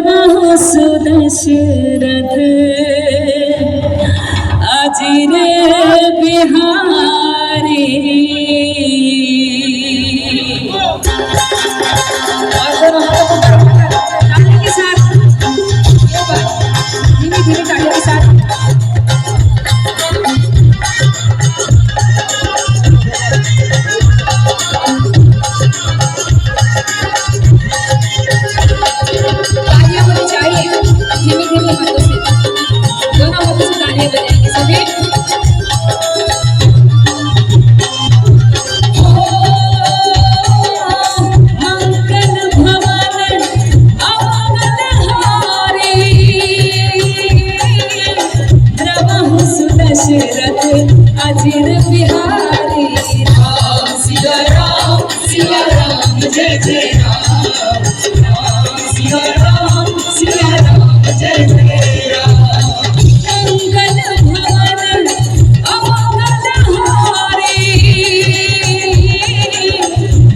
द्रवहु सुदशरथ अजिर बिहारी। ताली के साथ धीमी धीमी ताली के साथ धीमी धीमी हाथों से दोनों हाथों से तालियां बजाएंगे सभी। मंगल भवन अमंगलहारी द्रवहु सुदशरथ अजिर बिहारी। राम सिया राम जय जय राम, राम सिया राम जय जय राम। मंगल भवन अमंगलहारी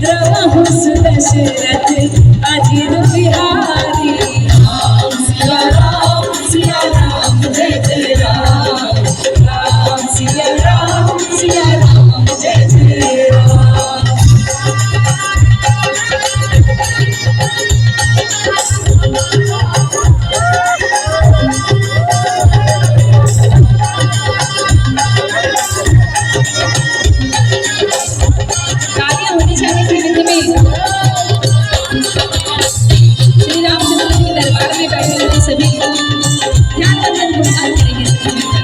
द्रवहु सुदशरथ अजिर बिहारी। राम सिया राम जय जय राम, राम सिया राम जय जय राम। तालियां होनी चाहिए धीमे धीमे। श्री रामचंद्र के दरबार में बैठे हुए सभी ध्यान बंधन गुणगान करेंगे सभी मिलकर।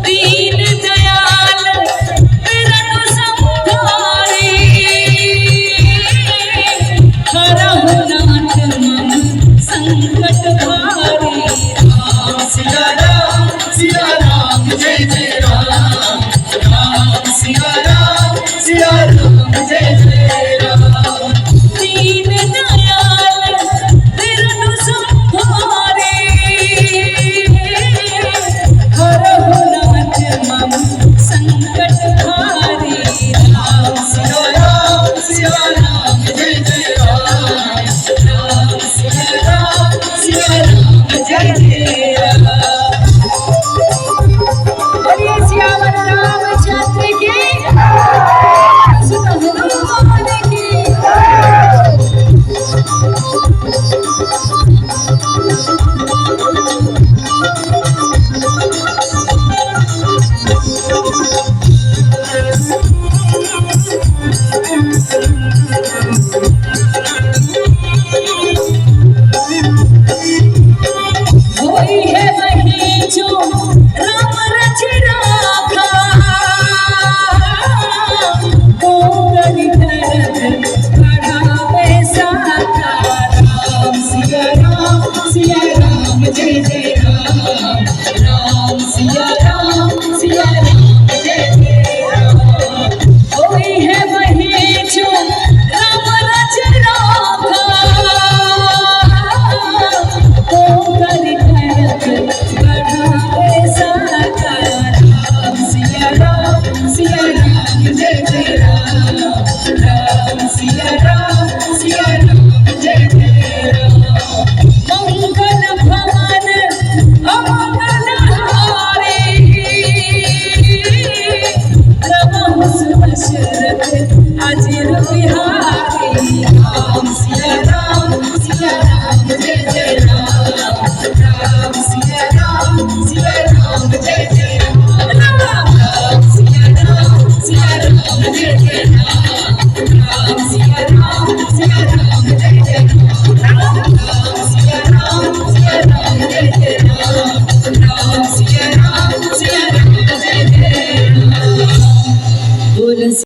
दीन दयाल विरनु संहारी हरहु नाथ मम संकट भारी। राम सिया राम जय जय राम, राम सिया राम जय जय